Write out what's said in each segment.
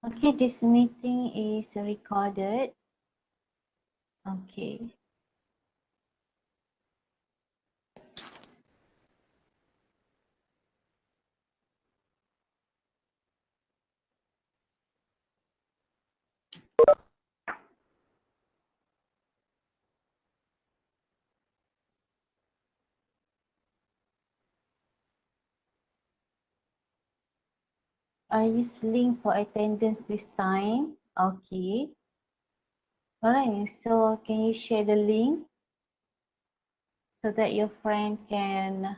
Okay, this meeting is recorded. Okay. I use link for attendance this time. Okay. Alright, so can you share the link so that your friend can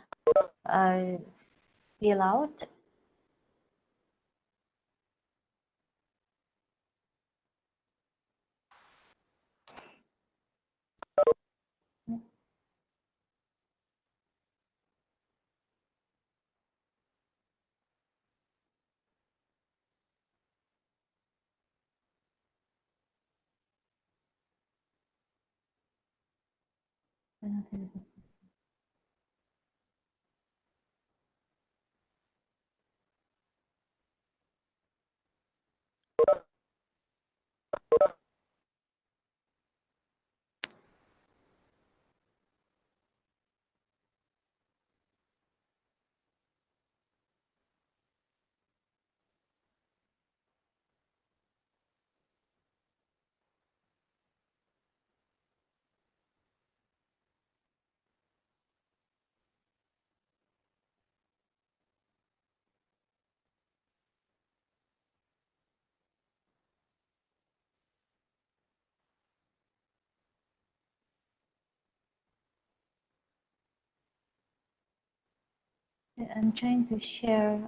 uh, fill out? I'm trying to share.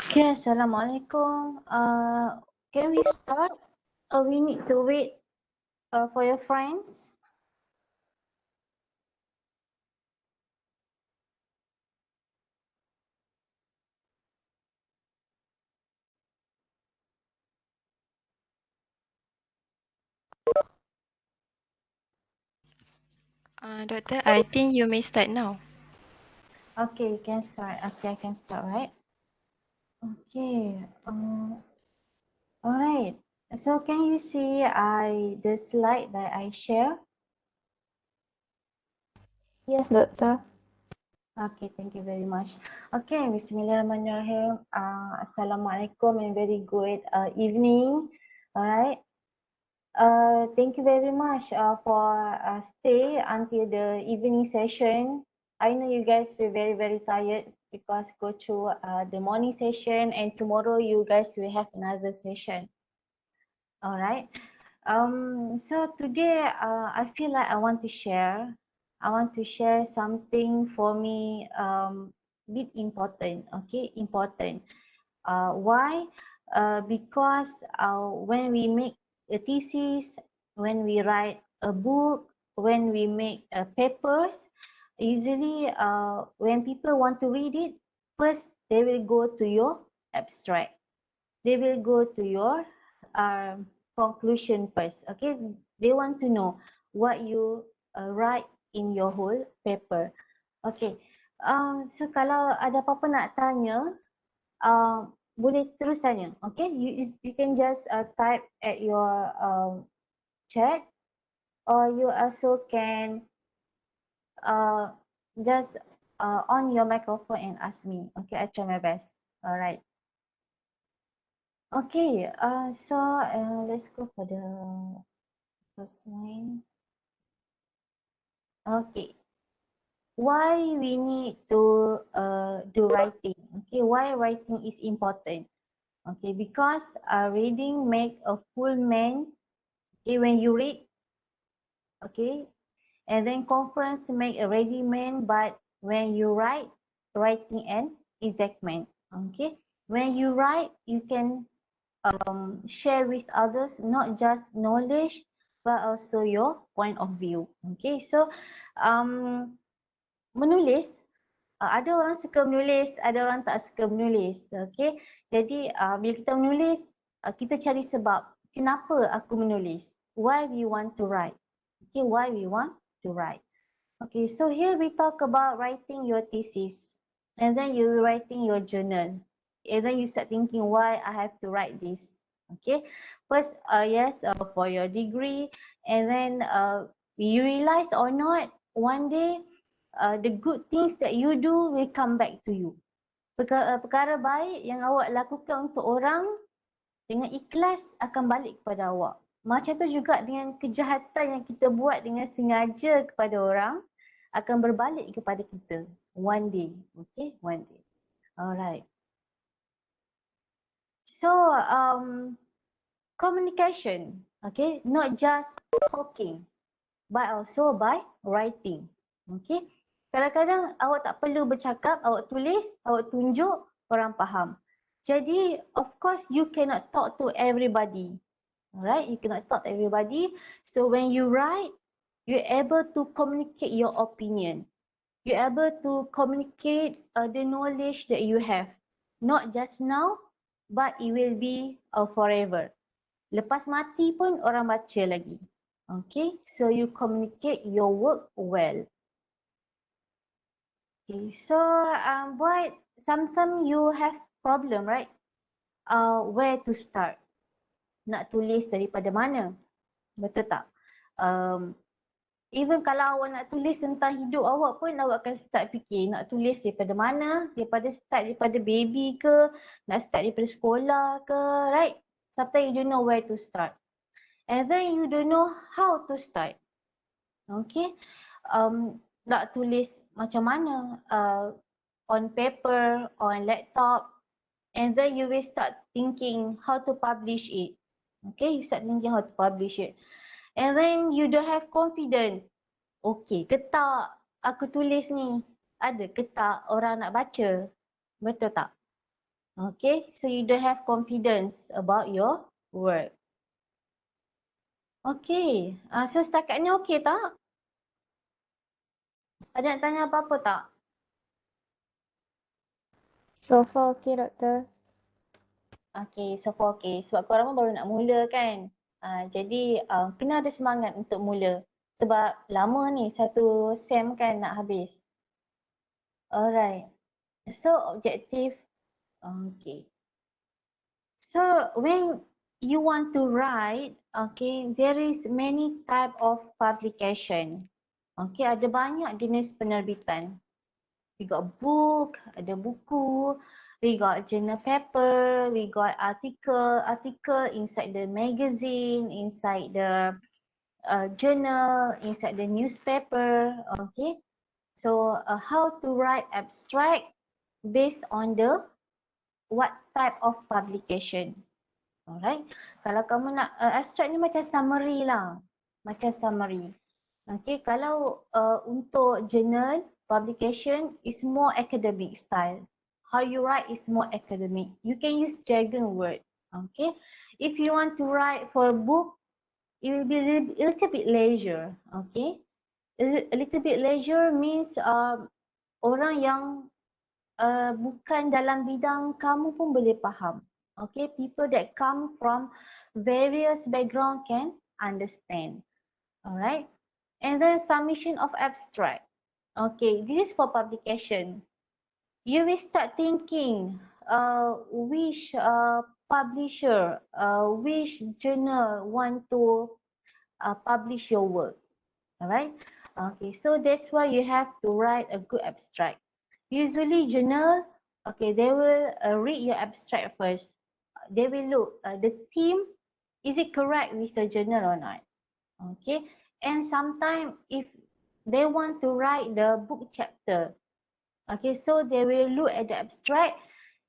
Okay, Assalamualaikum. Can we start or we need to wait for your friends? Doctor, I think you may start now. Okay, you can start. Okay, I can start, right? Okay. Alright. So can you see the slide that I share? Yes, Doctor. Okay, thank you very much. Okay, Bismillahirrahmanirrahim. Assalamualaikum and very good evening. Alright. Thank you very much for stay until the evening session. I know you guys were very, very tired because go through the morning session and tomorrow you guys will have another session. Alright. So today I feel like I want to share. I want to share something for me bit important. Okay, important. Why? Because when we make a thesis, when we write a book, when we make papers, usually when people want to read it, first they will go to your abstract. They will go to your um, conclusion first. Okay, they want to know what you write in your whole paper. Okay, so kalau ada apa-apa nak tanya, boleh terus tanya. Okay, you can just type at your chat or you also can uh, just on your microphone and ask me. Okay, I try my best. Alright. Okay, let's go for the first one. Okay, why we need to do writing? Okay, why writing is important? Okay, because reading make a full man. Okay, when you read, okay, and then conference make a ready man, but when you write, writing an exact man. Okay, when you write, you can share with others not just knowledge but also your point of view. Okay, so um, menulis, ada orang suka menulis, ada orang tak suka menulis. Okay, jadi bila kita menulis, kita cari sebab kenapa aku menulis. Why we want to write. Okay, why we want to write. Okay, so here we talk about writing your thesis, and then you're writing your journal, and then you start thinking why I have to write this. Okay, first, yes, for your degree, and then you realize or not, one day, the good things that you do will come back to you. Perkara baik yang awak lakukan untuk orang dengan ikhlas akan balik kepada awak. Macam tu juga dengan kejahatan yang kita buat dengan sengaja kepada orang akan berbalik kepada kita one day. Okay, one day. Alright. So, communication, okay, not just talking, but also by writing. Okay, kadang-kadang awak tak perlu bercakap, awak tulis, awak tunjuk, orang faham. Jadi, of course, you cannot talk to everybody. Alright, you cannot talk to everybody. So when you write, you're able to communicate your opinion. You're able to communicate the knowledge that you have. Not just now, but it will be forever. Lepas mati pun orang baca lagi. Okay, so you communicate your work well. Okay, so but sometimes you have problem, right? Where to start? Nak tulis daripada mana? Betul tak? Even kalau awak nak tulis tentang hidup awak pun, awak akan start fikir nak tulis daripada mana, daripada baby ke, nak start daripada sekolah ke, right? Sometimes you don't know where to start. And then you don't know how to start. Okay? Nak tulis macam mana? On paper, on laptop, and then you will start thinking how to publish it. Okay? You start thinking how to publish it. And then you don't have confidence. Okay ke tak aku tulis ni? Ada ke tak orang nak baca? Betul tak? Okay, so you don't have confidence about your work. Okay, so setakat ni okay tak? Ada nak tanya apa-apa tak? So far okay, Doktor. Okay, so far okay. Sebab korang baru nak mula kan? Jadi kena ada semangat untuk mula. Sebab lama ni, satu sem kan nak habis. Alright. So objektif, okay. So when you want to write, okay, there is many type of publication. Okay, ada banyak jenis penerbitan. We got book, ada buku, we got journal paper, we got article inside the magazine, inside the journal, inside the newspaper. Okay, so how to write abstract based on the what type of publication. Alright, kalau kamu nak abstract ni macam summary lah, macam summary. Okay, kalau untuk journal publication is more academic style. How you write is more academic. You can use jargon word. Okay, if you want to write for a book, it will be a little bit leisure. Okay, a little bit leisure means orang yang bukan dalam bidang kamu pun boleh faham. Okay, people that come from various background can understand. Alright, and then submission of abstract. Okay, this is for publication. You will start thinking which publisher, which journal want to publish your work. Alright, okay, so that's why you have to write a good abstract. Usually journal, okay, they will read your abstract first. they will look the theme, is it correct with the journal or not? Okay, and sometimes if they want to write the book chapter, okay, so they will look at the abstract,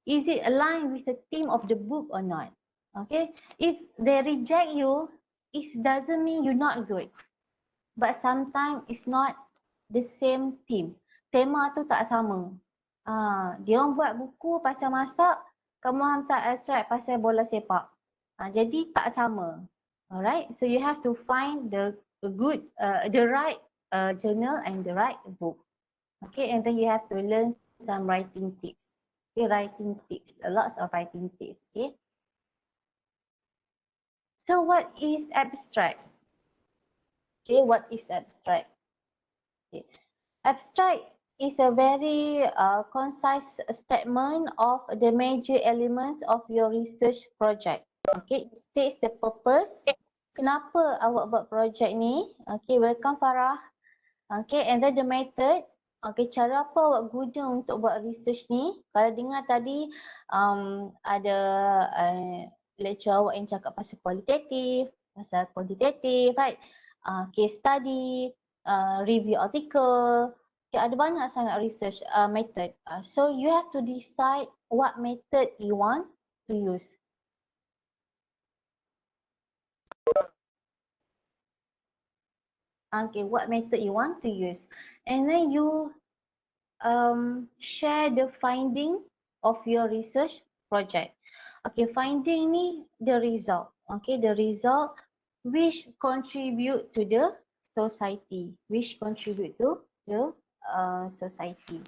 is it aligned with the theme of the book or not? Okay, if they reject you, it doesn't mean you're not good, but sometimes it's not the same theme. Tema tu tak sama. Dia orang buat buku pasal masak, kamu hantar abstract pasal bola sepak. Jadi tak sama. Alright, so you have to find the good, the right journal and the right book. Okay, and then you have to learn some writing tips. Okay, writing tips, lots of writing tips. Okay. So what is abstract? Okay, what is abstract? Okay. Abstract is a very concise statement of the major elements of your research project. Okay, it states the purpose. Kenapa awak buat projek ni? Okay, welcome Farah. Okay, and then the method. Okay, cara apa awak guna untuk buat research ni? Kalau dengar tadi ada lecture awak yang cakap pasal kualitatif, pasal kuantitatif, right? Case study, review article. Okay, ada banyak sangat research method. So you have to decide what method you want to use. Okay, what method you want to use, and then you share the finding of your research project. Okay, finding ni the result. Okay, the result which contribute to the society, which contribute to the society.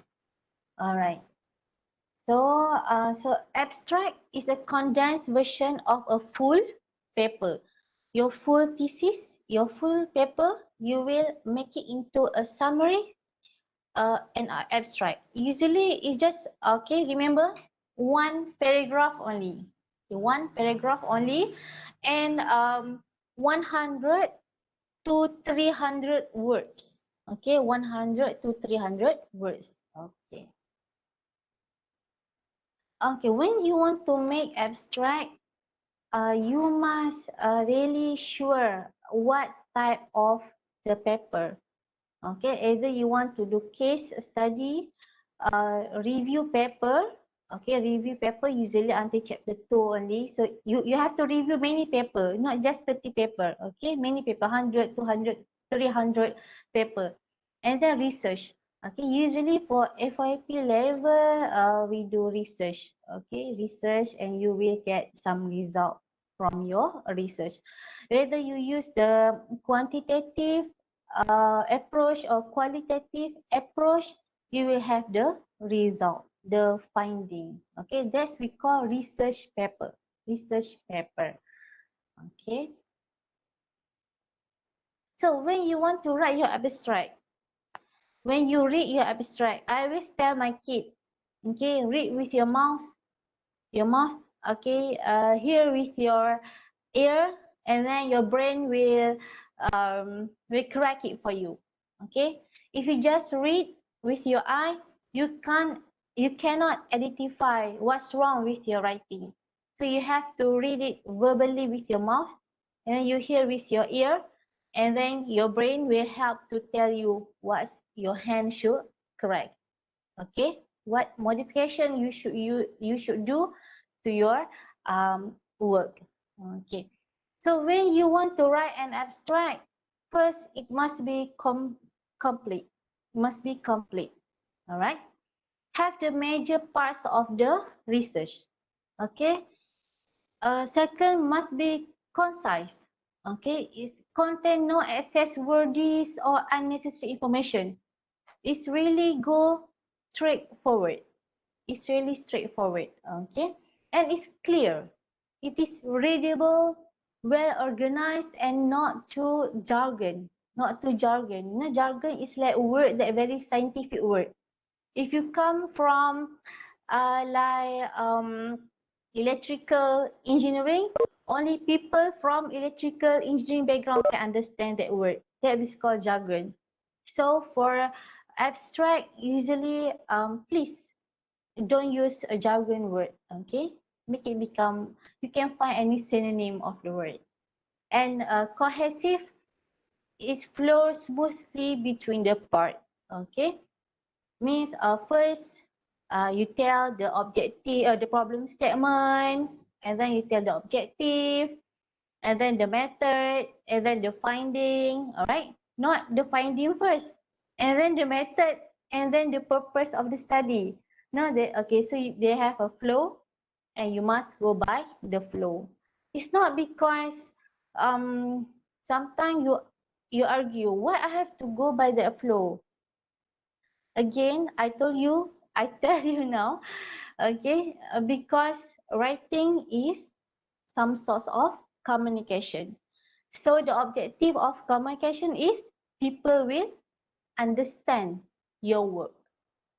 Alright. So abstract is a condensed version of a full paper. Your full thesis, your full paper, you will make it into a summary, an abstract. Usually it's just, okay, remember, one paragraph only. Okay, one paragraph only, and 100 to 300 words. Okay, 100 to 300 words. Okay. Okay, when you want to make abstract, you must really sure what type of the paper. Okay, either you want to do case study, review paper. Okay, review paper usually until chapter 2 only. So you have to review many paper, not just 30 paper. Okay, many paper, 100, 200, 300 paper. And then research. Okay, usually for FYP level, we do research. Okay, research, and you will get some result from your research. Whether you use the quantitative approach or qualitative approach, you will have the result, the finding. Okay, that's we call research paper. Research paper. Okay. So when you want to write your abstract, when you read your abstract, I always tell my kid, okay, read with your mouth, okay, hear with your ear, and then your brain will correct it for you. Okay, if you just read with your eye, you cannot identify what's wrong with your writing. So you have to read it verbally with your mouth, and then you hear with your ear, and then your brain will help to tell you what your hand should correct. Okay, what modification you should do to your work. Okay, so when you want to write an abstract, first it must be complete. Must be complete. All right. Have the major parts of the research. Okay. Second, must be concise. Okay, it contain no excess words or unnecessary information. It's really go straightforward. It's really straightforward. Okay, and it's clear. It is readable, well organized, and not too jargon. Not too jargon. You know, jargon is like word that very scientific word. If you come from like electrical engineering, only people from electrical engineering background can understand that word. That is called jargon. So for abstract, usually please don't use a jargon word. Okay, make it become, you can find any synonym of the word. And cohesive is flow smoothly between the part. Okay, means first you tell the objective, the problem statement, and then you tell the objective, and then the method, and then the finding. All right, not the finding first, and then the method, and then the purpose of the study. No, they okay. So they have a flow, and you must go by the flow. It's not because sometimes you argue why I have to go by the flow. Again, I told you, I tell you now, okay, because writing is some source of communication. So the objective of communication is people will understand your work.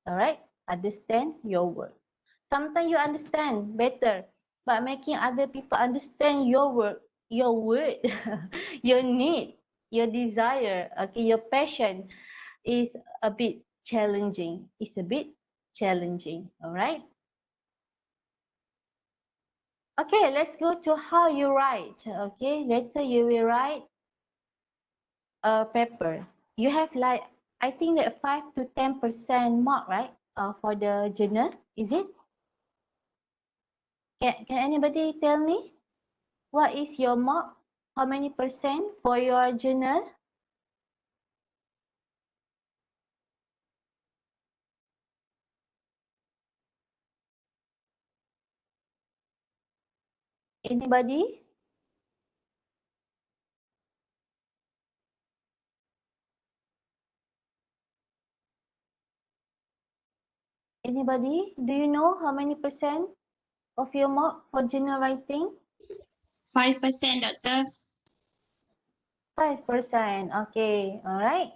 All right, understand your work. Sometimes you understand better, but making other people understand your work, your word, your need, your desire, okay, your passion is a bit challenging. It's a bit challenging. All right. Okay, let's go to how you write. Okay, later you will write a paper. You have like, I think that 5 to 10% mark, right? For the journal, is it? Can anybody tell me what is your mark? How many percent for your journal? Anybody? Anybody? Do you know how many percent of your mark for journal writing? 5%, Doctor. 5%. Okay, all right.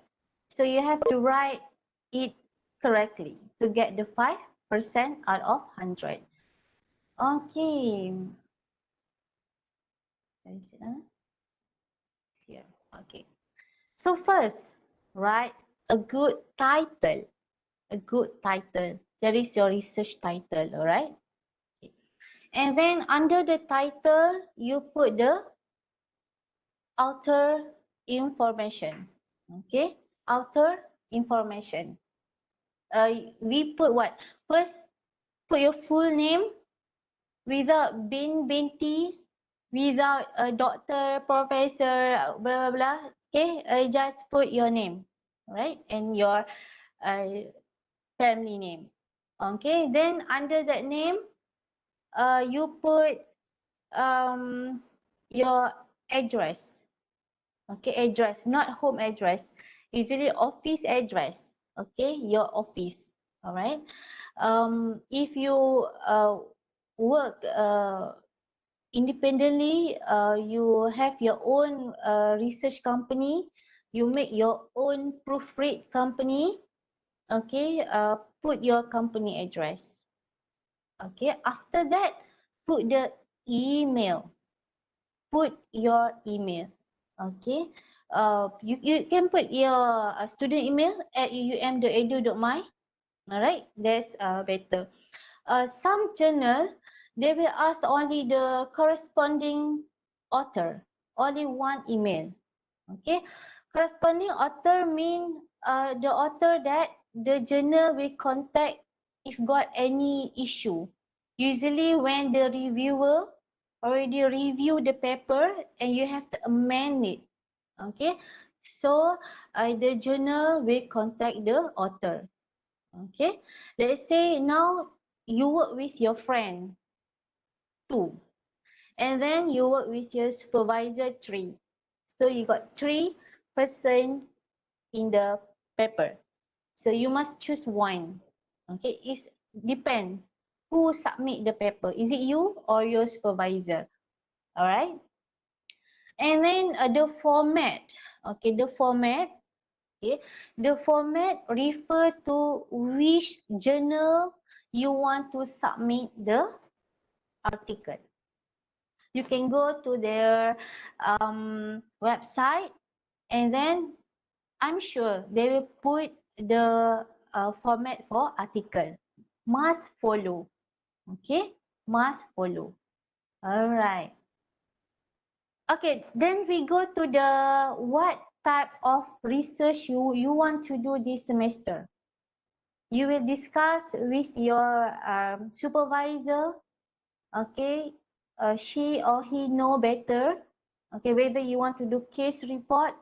So you have to write it correctly to get the 5% out of 100. Okay. Where is it? It's here. Okay. So first, write a good title. A good title. That is your research title, all right? Okay. And then under the title, you put the author information. Okay? Author information. We put what? First, put your full name without binti, without a doctor, professor, blah blah blah. Okay, just put your name, right, and your uh, family name. Okay, then under that name, you put your address. Okay, address, not home address. Usually office address. Okay, your office. All right. If you work independently, you have your own research company, you make your own proofread company. Okay, put your company address. Okay, after that, put the email. Put your email. Okay, you can put your student email at uum.edu.my. All right, that's better. Some journal, they will ask only the corresponding author, only one email. Okay, corresponding author mean the author that the journal will contact if got any issue. Usually when the reviewer already review the paper and you have to amend it. Okay, so the journal will contact the author. Okay, let's say now you work with your friend 2, and then you work with your supervisor 3. So you got 3 person in the paper. So you must choose one. Okay, it depend who submit the paper. Is it you or your supervisor? All right. And then the format. Okay, the format. Okay, the format refer to which journal you want to submit the article. You can go to their website, and then I'm sure they will put the format for article. Must follow. Okay, must follow. Alright. Okay, then we go to the what type of research you want to do this semester. You will discuss with your supervisor, okay, she or he know better, okay, whether you want to do case report,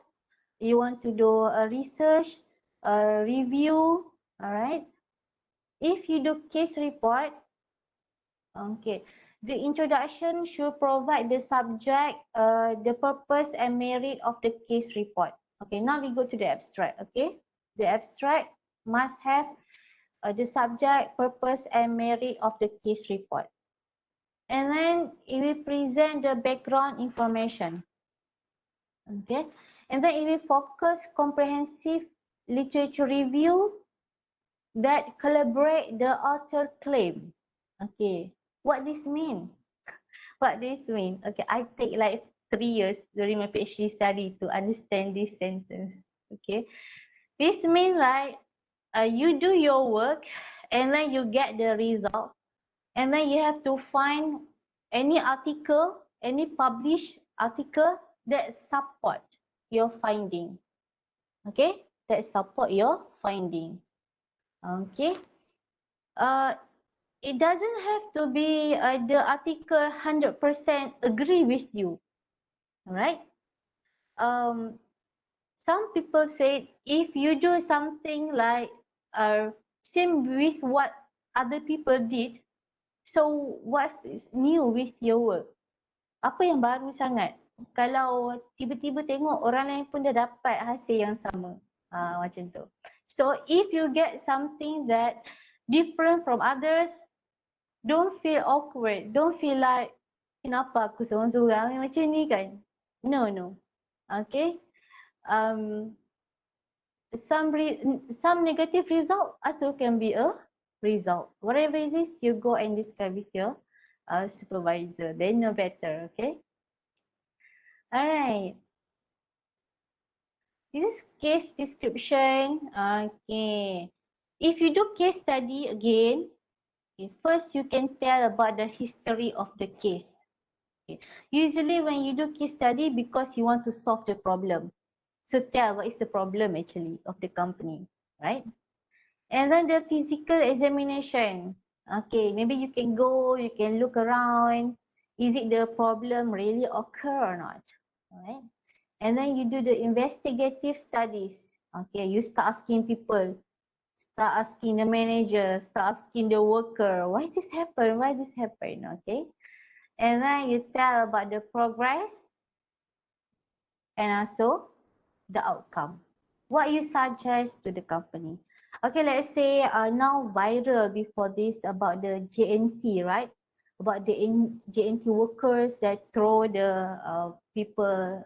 you want to do a research, a review, all right. If you do case report, okay, the introduction should provide the subject, the purpose and merit of the case report. Okay, now we go to the abstract, okay. The abstract must have the subject, purpose and merit of the case report. And then it will present the background information. Okay, and then it will focus comprehensive literature review that collaborate the author claim. Okay, what this mean? What this mean? Okay, I take like 3 years during my PhD study to understand this sentence. Okay, this mean like you do your work and then you get the result, and then you have to find any article, any published article that support your finding. Okay, that support your finding. Okay, it doesn't have to be the article 100% agree with you. Alright. Some people say if you do something like same with what other people did, so what is new with your work? Apa yang baru sangat? Kalau tiba-tiba tengok orang lain pun dah dapat hasil yang sama. Macam tu. So if you get something that different from others, don't feel awkward. Don't feel like kenapa aku seorang-seorang yang macam ni kan? No. Okay. Some negative result also can be a result. Whatever it is, you go and discuss with your supervisor. They know better. Okay. Alright. This is case description. Okay. If you do case study again, okay, first you can tell about the history of the case. Okay. Usually when you do case study, because you want to solve the problem. So tell what is the problem actually of the company, right? And then the physical examination. Okay, maybe you can go, you can look around. Is it the problem really occur or not? Alright. And then you do the investigative studies. Okay, you start asking people, start asking the manager, start asking the worker, why this happen? Why this happen? Okay. And then you tell about the progress and also the outcome. What you suggest to the company. Okay, let's say now viral before this about the JNT, right? About the JNT workers that throw the people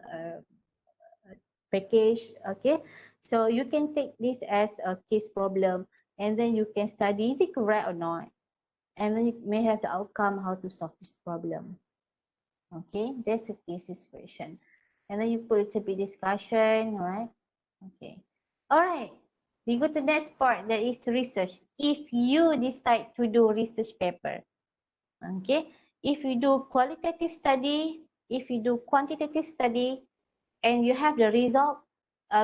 package. Okay, so you can take this as a case problem, and then you can study is it correct or not, and then you may have the outcome how to solve this problem. Okay, that's a case situation, and then you put a little bit discussion, right? Okay, all right. We go to the next part, that is research. If you decide to do research paper, okay, if you do qualitative study, if you do quantitative study, and you have the result,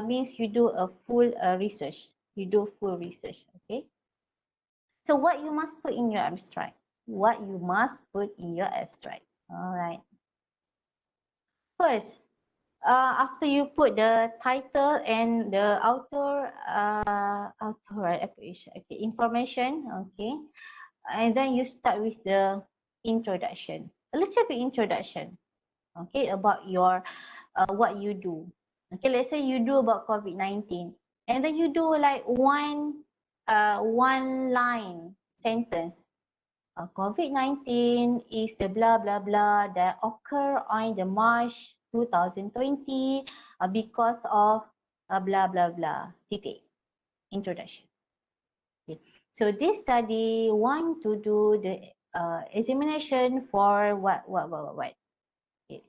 means you do a full research. You do full research, okay? So what you must put in your abstract? What you must put in your abstract? All right. First, after you put the title and the author, right, okay, information, okay, and then you start with the introduction, a little bit introduction, okay, about your what you do. Okay, let's say you do about COVID-19, and then you do like one line sentence. COVID-19 is the blah blah blah that occur on the March 2020 because of blah blah blah. Titik. Introduction. Okay. So this study want to do the examination for what. Okay.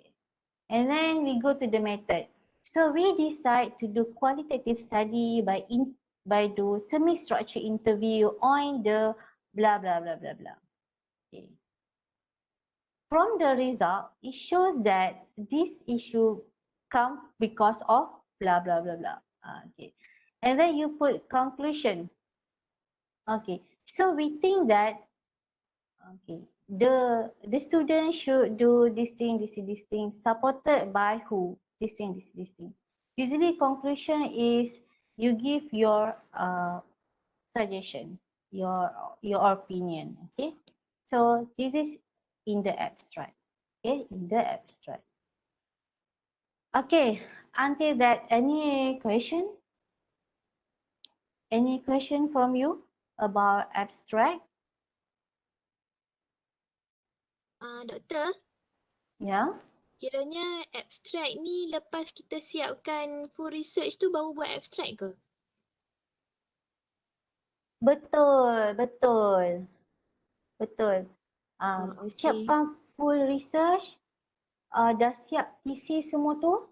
And then we go to the method. So we decide to do qualitative study by do semi-structured interview on the blah blah blah blah blah. Okay. from the result, it shows that this issue comes because of blah, blah, blah, blah. Okay. And then you put conclusion. Okay. So we think that, okay, the student should do this thing, supported by who? This thing. Usually conclusion is you give your suggestion, your opinion. Okay. So this is in the abstract. Okay, in the abstract. Okay, until that, any question? Any question from you about abstract? Doktor, Yeah. kiranya abstract ni lepas kita siapkan full research tu baru buat abstract ke? Betul, betul. Betul. Okay. Siapkan full research, dah siap thesis semua tu,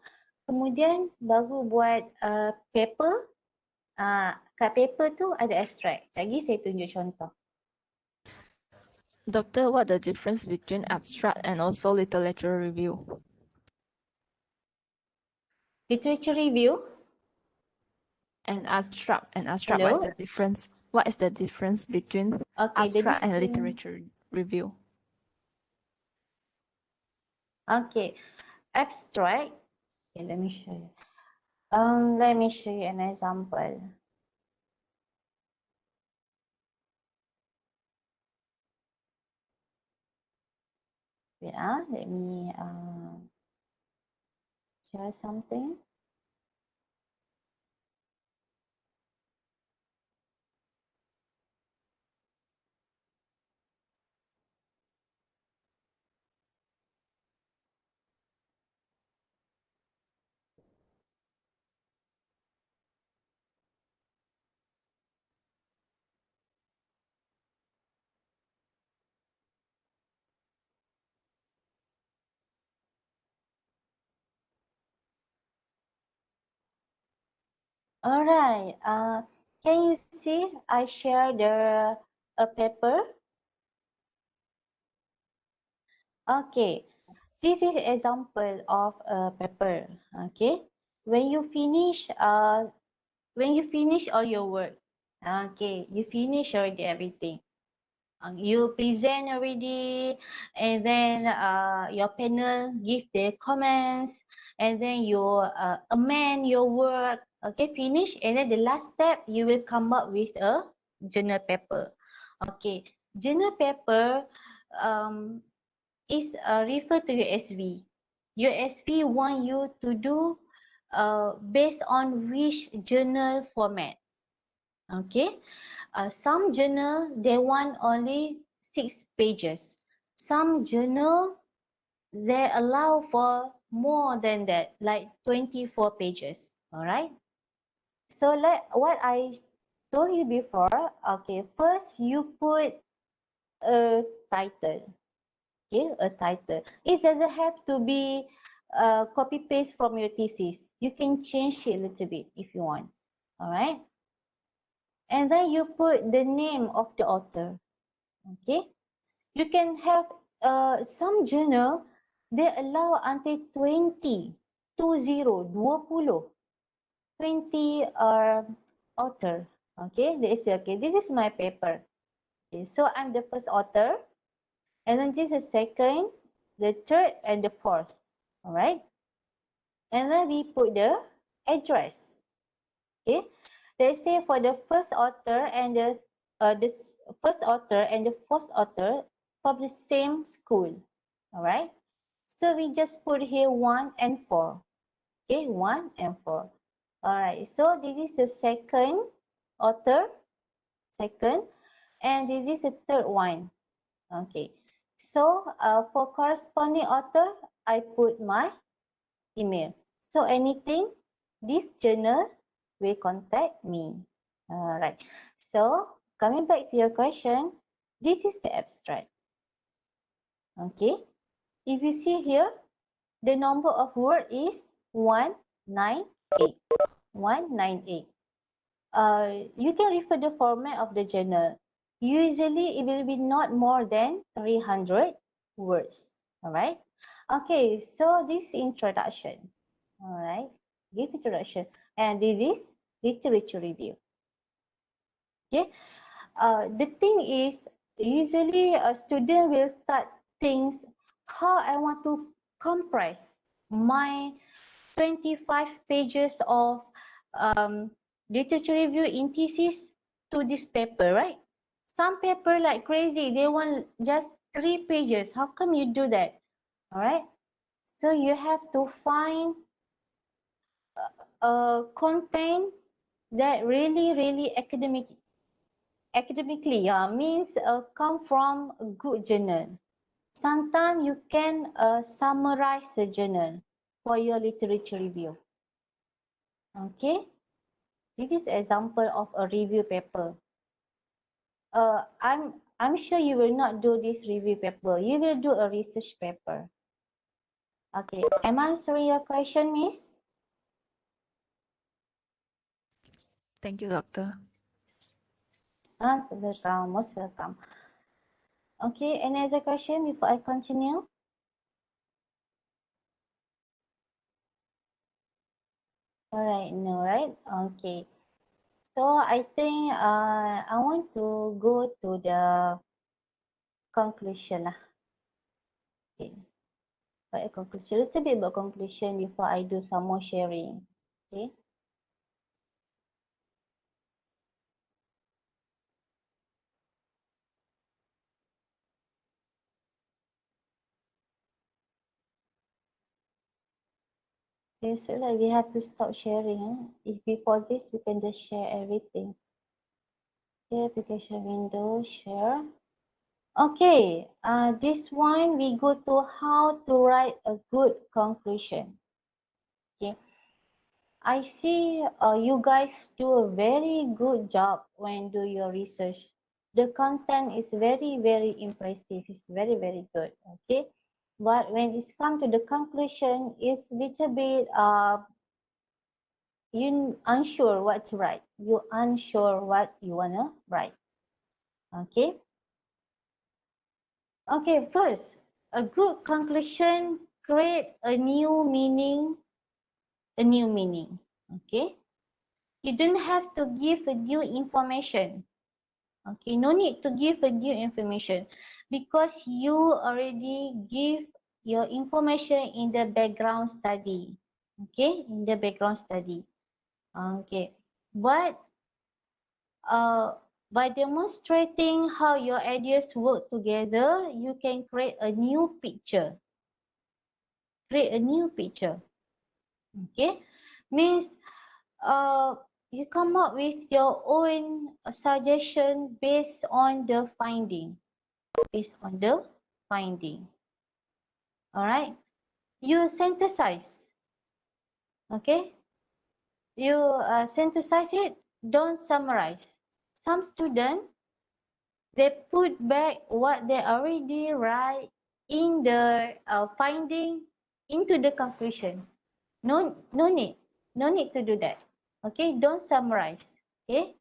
kemudian baru buat paper. Kat paper tu ada abstract. Lagi saya tunjuk contoh. Doctor, what the difference between abstract and also literature review? Literature review. And abstract, Hello? what is the difference? What is the difference between Okay, the abstract and difference. literature review? Okay, abstract. Okay, let me show you. Let me show you an example. Wait, let me share something. Alright, can you see I share a paper? Okay, this is example of a paper. Okay, when you finish all your work, okay, you finish already everything. You present already, and then your panel give their comments, and then you amend your work. Okay, finish, and then the last step you will come up with a journal paper. Okay, journal paper is referred to USV. USV want you to do based on which journal format. Okay, some journal they want only 6 pages. Some journal they allow for more than that, like 24 pages. All right. So like what I told you before. Okay, first you put a title. Okay, a title. It doesn't have to be copy paste from your thesis. You can change it a little bit if you want. All right. And then you put the name of the author. Okay, you can have some journal they allow until 20 author. Okay, they say, okay, this is my paper. Okay, so I'm the first author, and then this is second, the third, and the fourth. All right, and then we put the address. Okay, let's say for the first author and the first author and the fourth author from the same school. All right, so we just put here 1 and 4. Okay, 1 and 4. All right, so this is the second author, and this is the third one. Okay, so for corresponding author, I put my email. So anything, this journal will contact me. Alright, so coming back to your question, this is the abstract. Okay, if you see here, the number of word is 198. 198. You can refer the format of the journal. Usually, it will be not more than 300 words. All right. Okay, so this is introduction. All right, give introduction, and this is literature review. Okay. The thing is, usually a student will start things how I want to compress my 25 pages of literature review in thesis to this paper, right? Some paper like crazy, they want just 3 pages. How come you do that? All right. So you have to find content that really academically means come from a good journal. Sometimes you can summarize a journal for your literature review. Okay, this is example of a review paper. I'm sure you will not do this review paper. You will do a research paper. Okay, am I answering your question, Miss? Thank you, Doctor. Welcome, most welcome. Okay, any other question before I continue? All right, no, right? Okay. So I think I want to go to the conclusion lah. Okay. Right, conclusion. A little bit about conclusion before I do some more sharing. Okay. Okay, so like we have to stop sharing. If before this, we can just share everything. Okay, application window, share. Okay, this one we go to how to write a good conclusion. Okay, I see you guys do a very good job when do your research. The content is very impressive. It's very good. Okay, but when it's come to the conclusion, it's little bit you unsure what to write. You unsure what you wanna write. Okay. Okay. First, a good conclusion create a new meaning. A new meaning. Okay. You don't have to give a new information. Okay, no need to give a new information because you already give your information in the background study. Okay, in the background study. Okay, but by demonstrating how your ideas work together, you can create a new picture. Create a new picture. Okay, means you come up with your own suggestion based on the finding. Based on the finding. All right. You synthesize. Okay. You synthesize it. Don't summarize. Some students they put back what they already write in the finding into the conclusion. No need. No need to do that. Okay. Don't summarize. Okay.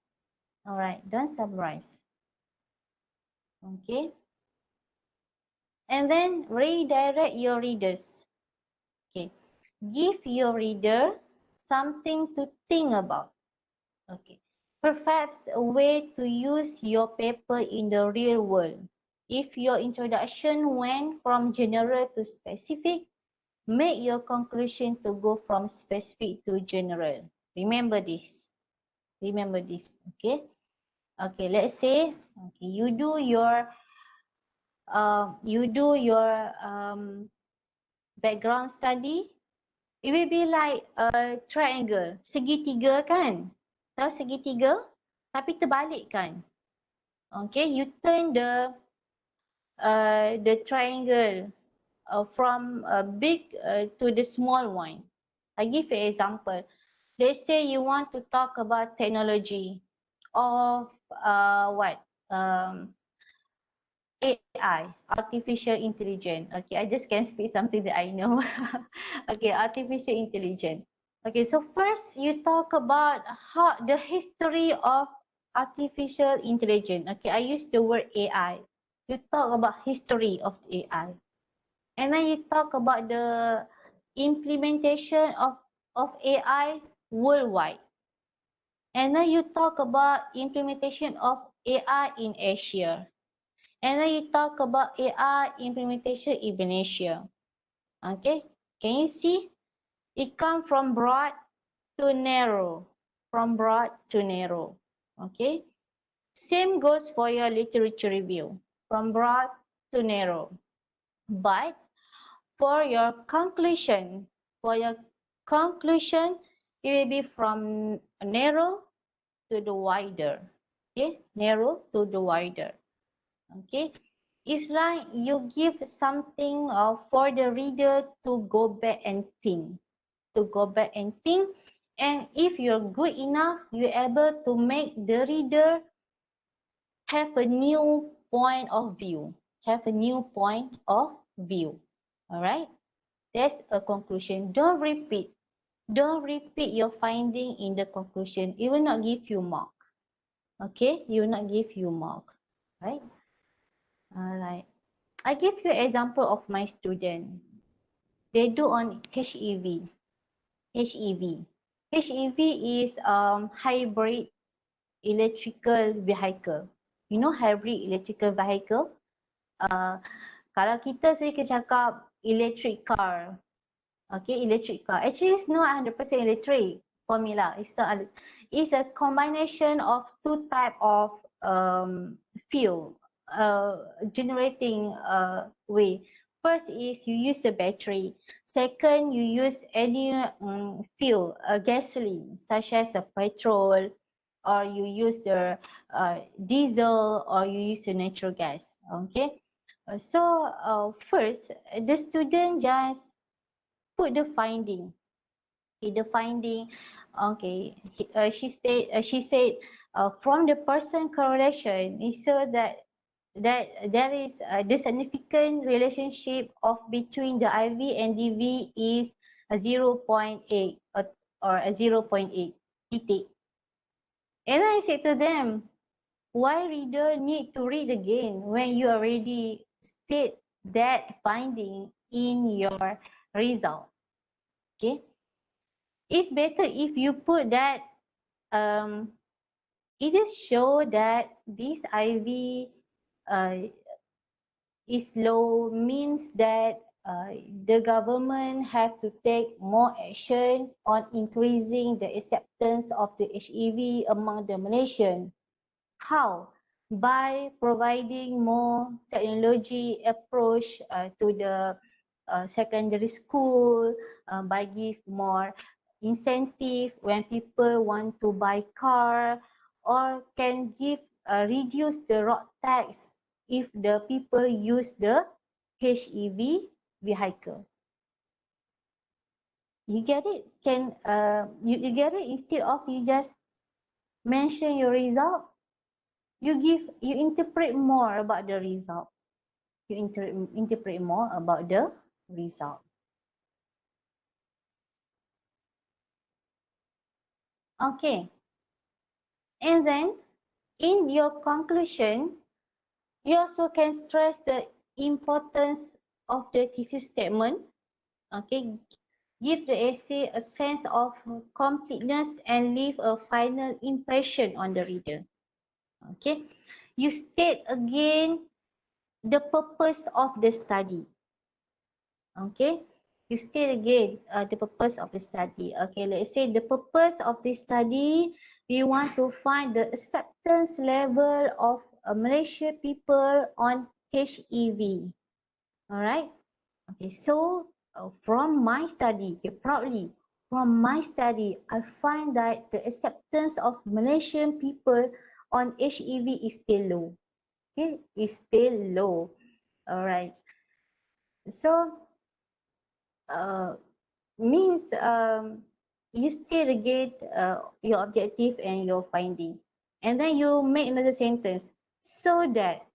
All right. Don't summarize. Okay. And then redirect your readers. Okay. Give your reader something to think about. Okay. Perhaps a way to use your paper in the real world. If your introduction went from general to specific, make your conclusion to go from specific to general. Remember this. Remember this. Okay. Okay. Let's say okay, you do your background study. It will be like a triangle, segitiga kan? Tahu segitiga? Tapi terbalik kan? Okay, you turn the triangle from a big to the small one. I give you an example. Let's say you want to talk about technology of what? AI, artificial intelligence. Okay, I just can speak something that I know. Okay, artificial intelligence. Okay, so first you talk about how the history of artificial intelligence. Okay, I use the word AI. You talk about history of AI. And then you talk about the implementation of AI worldwide. And then you talk about implementation of AI in Asia. And then you talk about AI implementation in Indonesia. Okay, can you see? It comes from broad to narrow. From broad to narrow. Okay. Same goes for your literature review. From broad to narrow. But for your conclusion, it will be from narrow to the wider. Okay, narrow to the wider. Okay, it's like you give something for the reader to go back and think, and if you're good enough, you're able to make the reader have a new point of view, all right. That's a conclusion. Don't repeat your finding in the conclusion. It will not give you mark. Okay, it will not give you mark, right? All right, I give you example of my student. They do on HEV. HEV is hybrid electrical vehicle. You know hybrid electrical vehicle? Kalau kita saya cakap electric car. Okay, electric car. Actually, it's not 100% electric formula. It's a combination of two type of fuel generating way. First is you use the battery. Second, you use any fuel, gasoline, such as a petrol, or you use the diesel, or you use the natural gas. Okay. First, the student just put the finding. Okay. She said from the person correlation, it showed that there is the significant relationship of between the IV and DV is a 0.8 or a 0.8 titik. And I said to them, why reader need to read again when you already state that finding in your result? Okay, it's better if you put that it is show that this IV is low, means that the government have to take more action on increasing the acceptance of the HEV among the Malaysian. How? By providing more technology approach to the secondary school, by give more incentive when people want to buy car, or can give reduce the road tax if the people use the HEV vehicle. You get it? You get it? Instead of you just mention your result, you interpret more about the result. You interpret more about the result. Okay. And then in your conclusion, you also can stress the importance of the thesis statement. Okay. Give the essay a sense of completeness and leave a final impression on the reader. Okay. You state again the purpose of the study. Okay, you state again the purpose of the study. Okay, let's say the purpose of this study, we want to find the acceptance level of Malaysian people on HEV. All right. Okay, so from my study, okay, proudly, from my study, I find that the acceptance of Malaysian people on HEV is still low. Okay, is still low. All right. So means you still get your objective and your finding, and then you make another sentence so that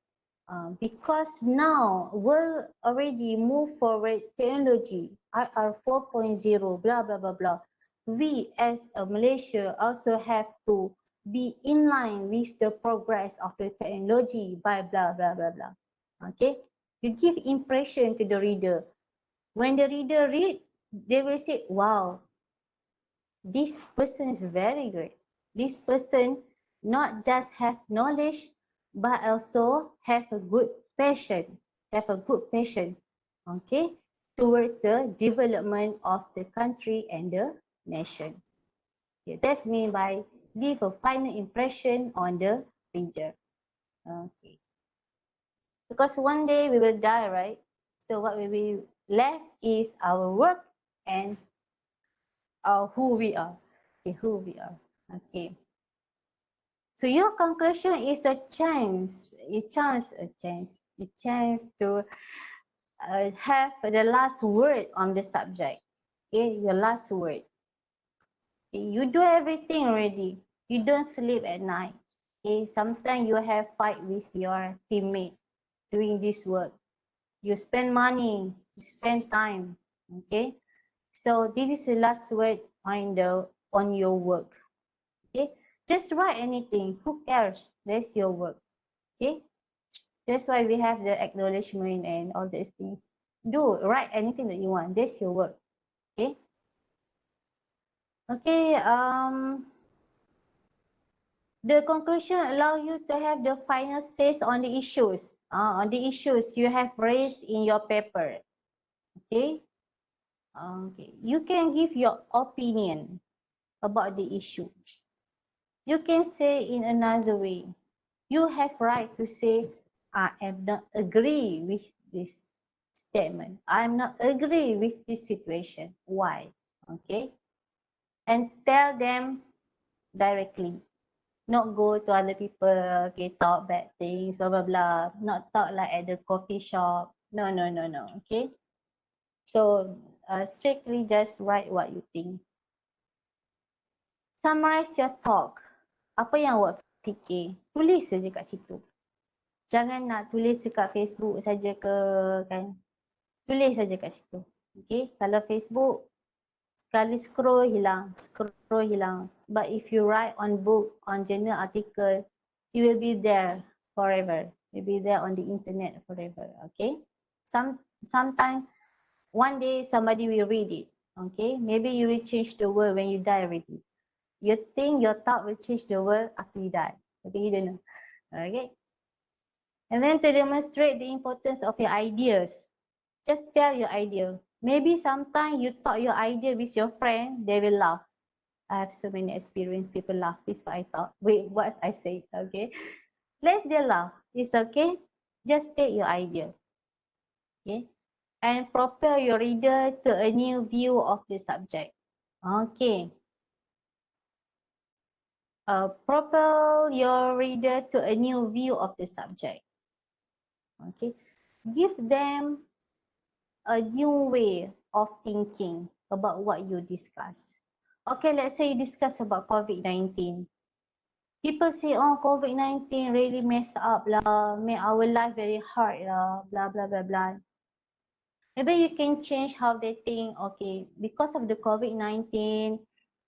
because now world already move forward technology IR 4.0 blah blah blah blah, we as a Malaysia also have to be in line with the progress of the technology by blah blah blah blah. Okay, you give impression to the reader. When the reader read, they will say, wow, this person is very great. This person not just have knowledge, but also have a good passion, okay, towards the development of the country and the nation. Okay, that's mean by leave a final impression on the reader. Okay, because one day we will die, right? So what will be left is our work and who we are. Okay, who we are. Okay. So your conclusion is a chance to have the last word on the subject. Okay, your last word. Okay, you do everything already. You don't sleep at night. Okay, sometimes you have fight with your teammate doing this work. You spend money, you spend time. Okay, so this is the last word on your work. Okay, just write anything. Who cares? That's your work. Okay, that's why we have the acknowledgement and all these things. Write anything that you want. That's your work. Okay. Okay. The conclusion allow you to have the final say on the issues. On the issues you have raised in your paper. Okay. Okay. You can give your opinion about the issue. You can say in another way. You have right to say, I am not agree with this statement. I am not agree with this situation. Why? Okay. And tell them directly. Not go to other people, okay, talk bad things, blah, blah, blah. Not talk like at the coffee shop. No, no, no, no. Okay. So strictly just write what you think. Summarize your talk. Apa yang awak fikir, tulis saja kat situ. Jangan nak tulis dekat Facebook saja ke, kan. Tulis saja kat situ. Okay, kalau Facebook, sekali scroll hilang. But if you write on book, on journal article, it will be there forever. It will be there on the internet forever. Okay. Sometime, one day somebody will read it. Okay. Maybe you will change the world when you die already. You think your thought will change the world after you die. Okay, you don't know. Okay. And then to demonstrate the importance of your ideas, just tell your idea. Maybe sometimes you talk your idea with your friend, they will laugh. I have so many experience, people laugh. This is what I thought. Wait, what I say, okay? Let them laugh. It's okay. Just state your idea. Okay? And propel your reader to a new view of the subject. Okay. Propel your reader to a new view of the subject. Okay. Give them a new way of thinking about what you discuss. Okay, let's say you discuss about COVID-19. People say, oh, COVID-19 really messed up lah, made our life very hard lah, blah, blah, blah, blah. Maybe you can change how they think, okay, because of the COVID-19,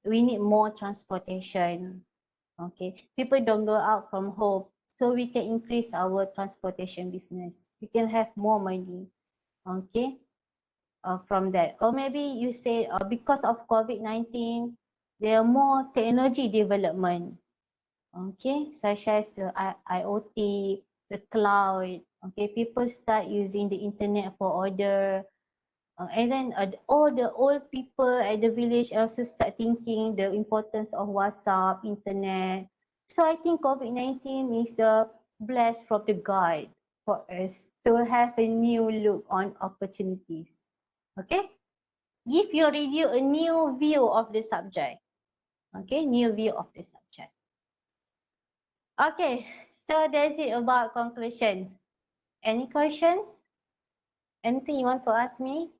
we need more transportation. Okay, people don't go out from home, so we can increase our transportation business. We can have more money, okay, from that. Or maybe you say because of COVID-19, there are more technology development, okay, such as the IoT, the cloud. Okay, people start using the internet for order. And then all the old people at the village also start thinking the importance of WhatsApp, internet. So I think COVID-19 is a bless from the God for us to have a new look on opportunities. Okay? Give your reader a new view of the subject. Okay, new view of the subject. Okay, so that's it about conclusion. Any questions? Anything you want to ask me?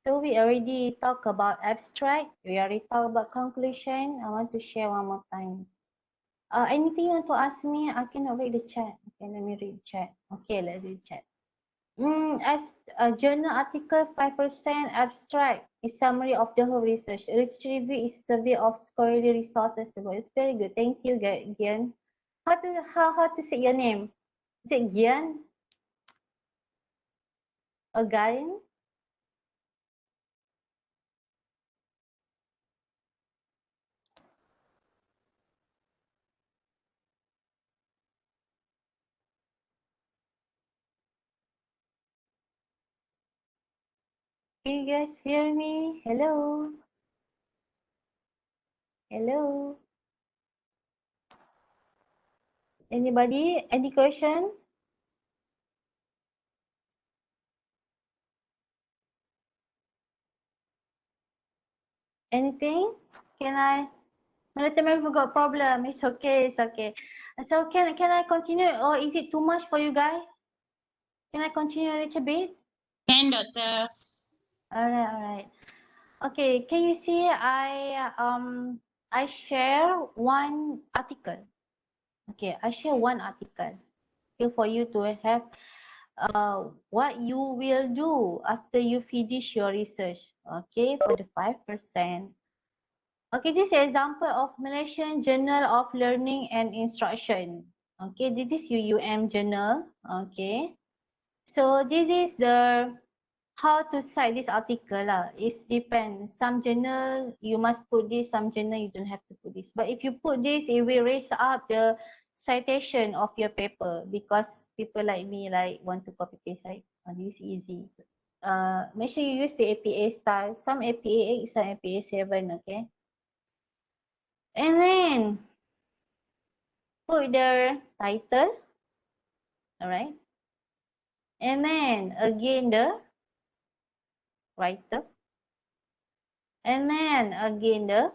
So we already talked about abstract. We already talked about conclusion. I want to share one more time. Anything you want to ask me? I cannot read the chat. Okay, let me read the chat. Okay, let's read the chat. As a journal article 5%, abstract is summary of the whole research. A literature review is survey of scholarly resources. It's very good. Thank you, Gian. How to say your name? Is it Gian or Gian? Can you guys hear me? Hello? Hello? Anybody? Any question? Anything? Can I? Melatonin got problem. It's okay. It's okay. So can I continue, or is it too much for you guys? Can I continue a little bit? Can, Doctor. Alright. Okay. Can you see I share one article. Okay, I share one article. Okay, for you to have what you will do after you finish your research. Okay, for the 5%. Okay, this is an example of Malaysian Journal of Learning and Instruction. Okay, this is UUM journal. Okay, so this is the how to cite this article lah. It depends. Some journal you must put this, some journal you don't have to put this. But if you put this, it will raise up the citation of your paper because people like me like want to copy paste, right? This is easy. Make sure you use the APA style. Some APA 8, some APA 7, okay? And then put the title, alright? And then again the writer. And then again the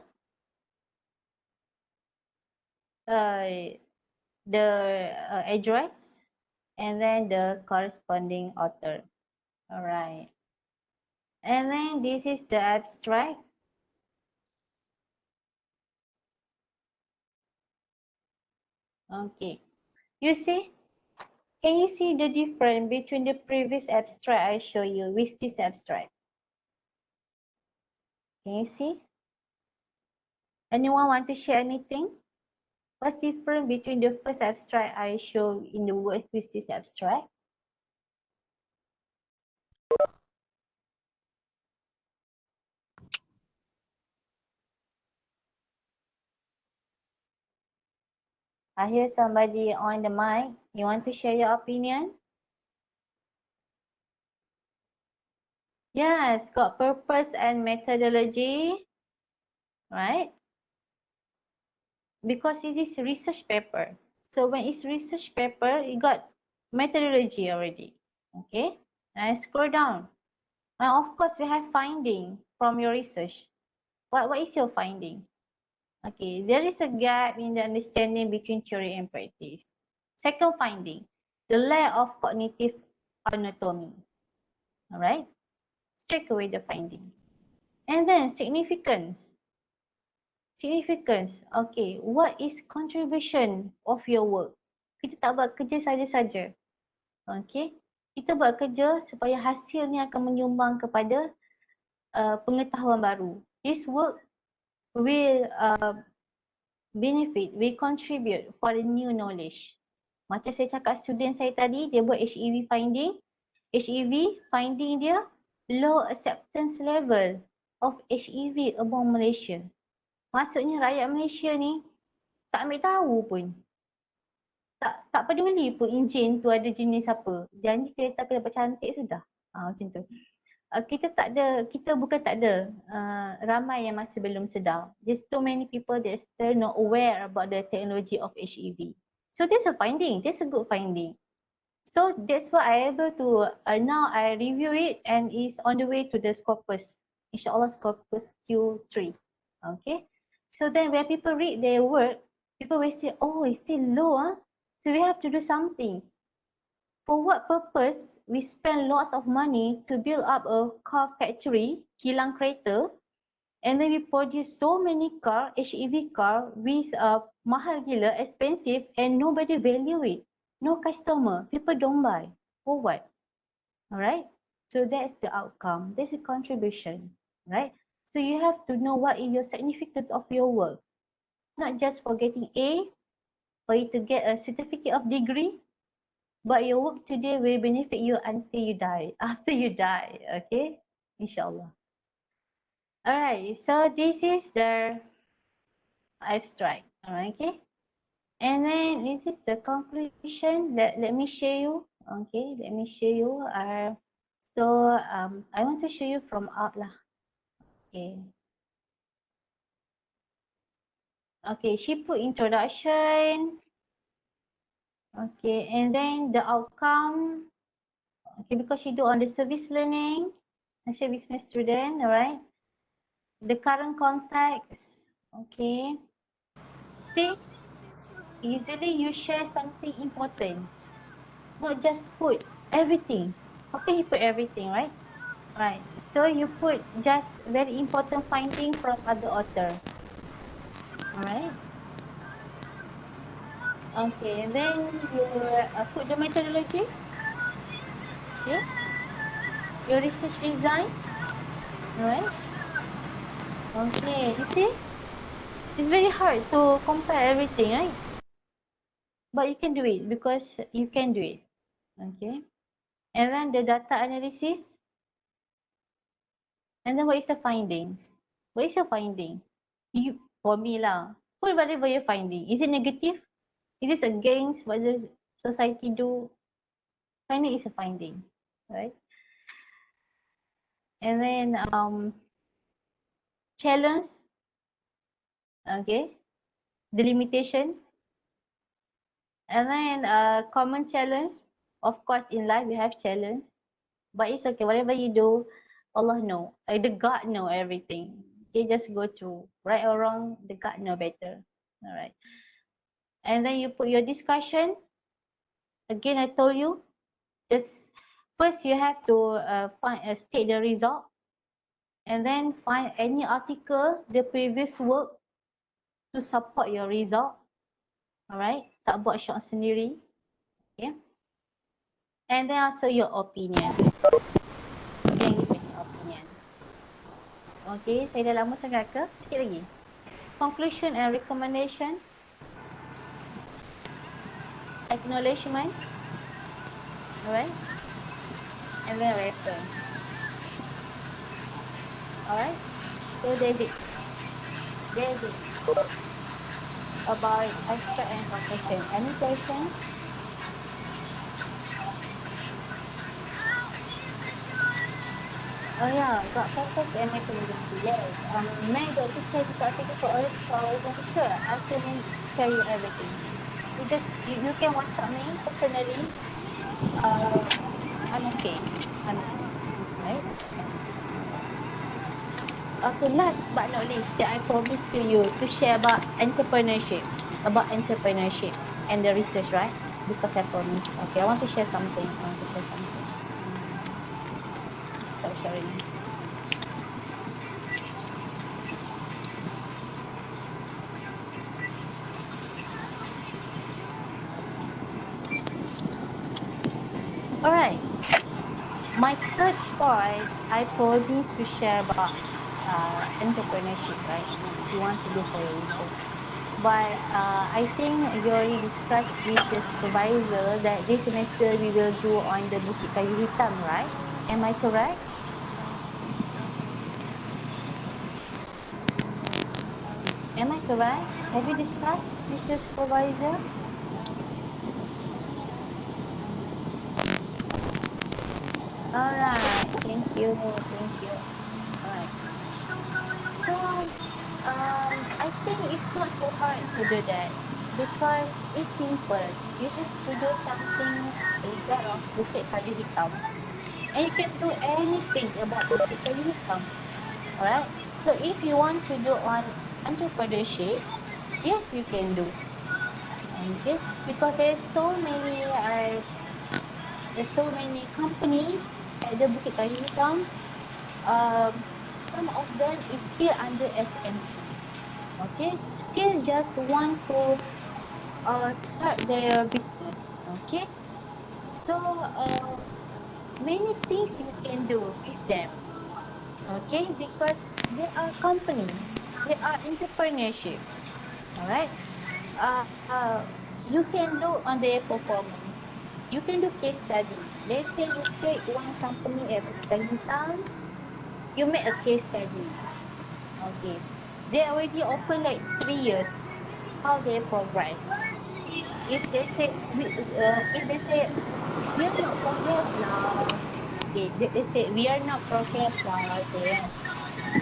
address, and then the corresponding author. Alright. And then this is the abstract. Okay. You see? Can you see the difference between the previous abstract I show you with this abstract? Can you see? Anyone want to share anything? What's different between the first abstract I show in the word with this abstract? I hear somebody on the mic. You want to share your opinion? Yes, got purpose and methodology, right? Because it is research paper. So when it's research paper, you got methodology already. Okay, and scroll down. Now, of course, we have finding from your research. What is your finding? Okay, there is a gap in the understanding between theory and practice. Second finding, the lack of cognitive anatomy. All right, straight away the finding. And then significance. Significance. Okay, what is contribution of your work? Kita tak buat kerja saja-saja. Okay, kita buat kerja supaya hasilnya akan menyumbang kepada pengetahuan baru. This work will benefit, will contribute for the new knowledge. Macam saya cakap student saya tadi, dia buat HEV finding. HEV finding dia low acceptance level of HEV among Malaysia. Maksudnya rakyat Malaysia ni tak ambil tahu pun. Tak peduli pun enjin tu ada jenis apa. Janji kereta kena dapat cantik sudah. Macam tu. Kita bukan tak ada. Ramai yang masih belum sedar. There's too many people that still not aware about the technology of HEV. So that's a finding. That's a good finding. So that's why I able to now I review it and is on the way to the Scopus. Inshallah Scopus Q3. Okay. So then when people read their work, people will say, oh, it's still low. So we have to do something. For what purpose we spend lots of money to build up a car factory, kilang kereta, and then we produce so many car, HEV car with mahal gila, expensive, and nobody value it. No customer, people don't buy. For what? Alright? So that's the outcome. That's the contribution. right? So you have to know what is your significance of your work, not just for getting A, for you to get a certificate of degree, but your work today will benefit you until you die, after you die, okay? Inshallah. Alright, so this is the abstract, alright, okay? And then this is the conclusion. Let me show you, okay? Let me show you. I want to show you from out lah, okay? Okay, she put introduction, okay, and then the outcome, okay, because she do on the service learning, service student, alright? The current context, okay. See, usually you share something important, not just put everything. How can you put everything, right? Right. So you put just very important finding from other author. Alright. Okay. And then you put the methodology. Okay. Your research design. Alright. Okay. You see, it's very hard to compare everything, right? But you can do it because you can do it. Okay. And then the data analysis. And then what is the findings? What is your finding? You, for me lah, put whatever your finding. Is it negative? Is this against what the society do? Finding is a finding, right? And then challenge, okay, the limitation. And then common challenge. Of course, in life we have challenge, but it's okay. Whatever you do, Allah know. The God know everything. Okay, just go through. Right or wrong, the God know better. All right. And then you put your discussion. Again, I told you, just first you have to state the result, and then find any article, the previous work to support your result. Alright, tak buat short sendiri. Okay. And then also your opinion. You can give any opinion. Okay, saya dah lama sangat ke? Sikit lagi. Conclusion and recommendation. Acknowledgement. Alright. And then reference. Alright. So that's it. That's it. About abstract and conclusion. Any question? Oh yeah, got purpose and methodology. Yes. May Dr. share this article for us for our organization? Sure, I can share you everything. You can WhatsApp me personally. I'm okay. I'm okay. Right? Okay, last but not least, that I promised to you to share about entrepreneurship. And the research, right? Because I promised. Okay, I want to share something. Stop sharing. Alright. My third point, I promised to share about entrepreneurship, right? You want to do for your research. But I think you already discussed with the supervisor that this semester we will do on the Bukit Kayu Hitam, right? Am I correct? Am I correct? Have you discussed with your supervisor? Alright, thank you. Alright. So, I think it's not so hard to do that because it's simple. You have to do something regard of Bukit Kayu Hitam, and you can do anything about Bukit Kayu Hitam. Alright. So if you want to do on entrepreneurship, yes, you can do. Okay, because there's so many company at the Bukit Kayu Hitam. Some of them is still under SME. Okay, still just want to start their business. Okay, so many things you can do with them. Okay, because they are company, they are entrepreneurship. All right. You can look on their performance. You can do case study. Let's say you take one company at a certain time, you make a case study. Okay. They already open like 3 years. How they progress? If they say we are not progress lah. Okay, they say we are not progress lah. Okay, kan?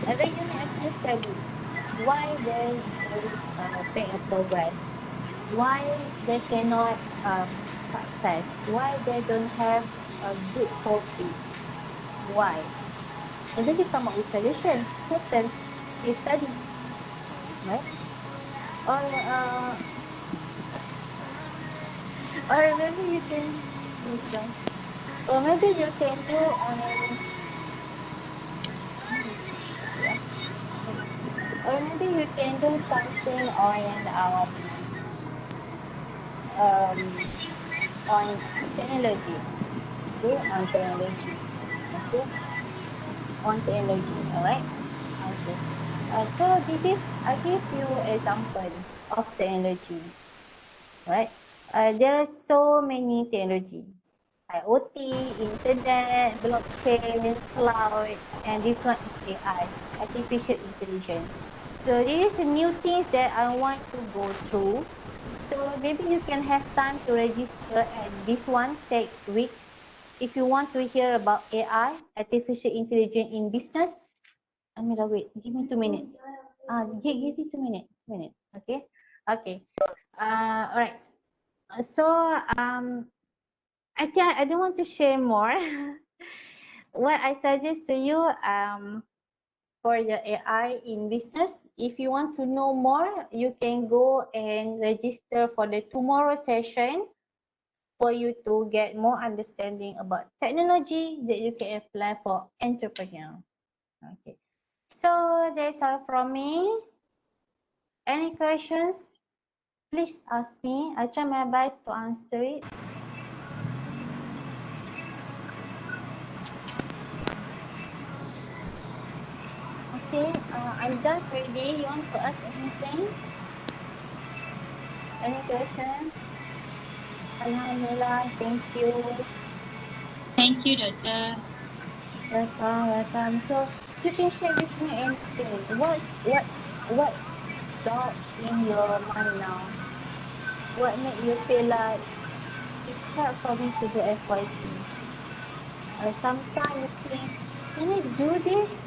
And then you make a case study. Why they don't make a progress? Why they cannot success? Why they don't have a good profit? Why? And then you come up with solution. Settle. Case study, right? Or or maybe you can this one. Or maybe you can do yeah. Or maybe you can do something um on technology. Okay, on technology. Okay, on technology. All right. Okay. So this is I give you example of technology. Right. There are so many technology. IoT, internet, blockchain, cloud, and this one is AI, artificial intelligence. So this is new things that I want to go through. So maybe you can have time to register and this one take week. If you want to hear about AI, artificial intelligence in business, Amira, wait, give me 2 minutes. Give me 2 minutes. Minute. Okay. Okay. All right. So I think I don't want to share more. What I suggest to you for the AI in business, if you want to know more, you can go and register for the tomorrow session for you to get more understanding about technology that you can apply for entrepreneur. Okay. So that's all from me. Any questions? Please ask me. I try my best to answer it. Okay, I'm done already. You want to ask anything? Any question? Alhamdulillah, thank you. Thank you, Doctor. Welcome, welcome. So you can share with me anything. What doubt in your mind now? What make you feel like it's hard for me to do FYP? Sometimes you think, can I do this?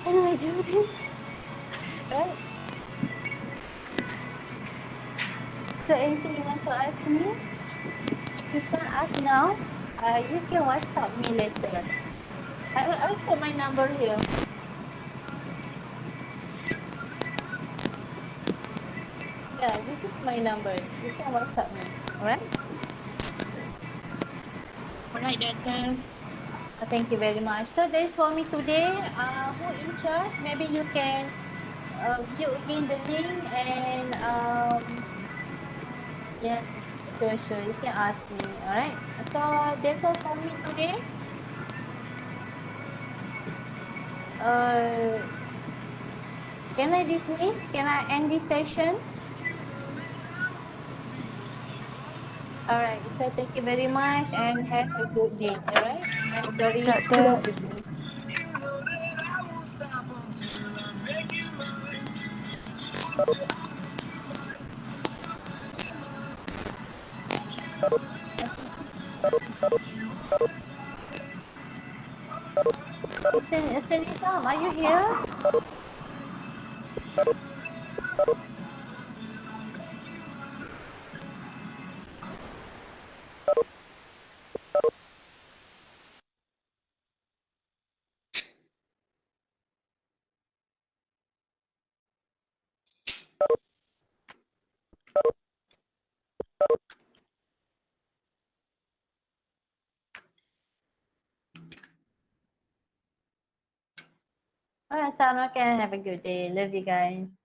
Can I do this? Right? So anything you want to ask me? If you can't ask now, you can WhatsApp me later. I put my number here. Yeah, this is my number. You can WhatsApp me. Alright? All right, Doctor. Thank you very much. So that's for me today. Who in charge? Maybe you can view again the link and yes, sure, sure. You can ask me. Alright. So that's all for me today. Uh, can I dismiss? Can I end this session? Alright. So thank you very much and have a good day. Alright. I'm sorry Doctor. for everything. Mr. Nizam, are you here? Alright, Salma, can have a good day. Love you guys.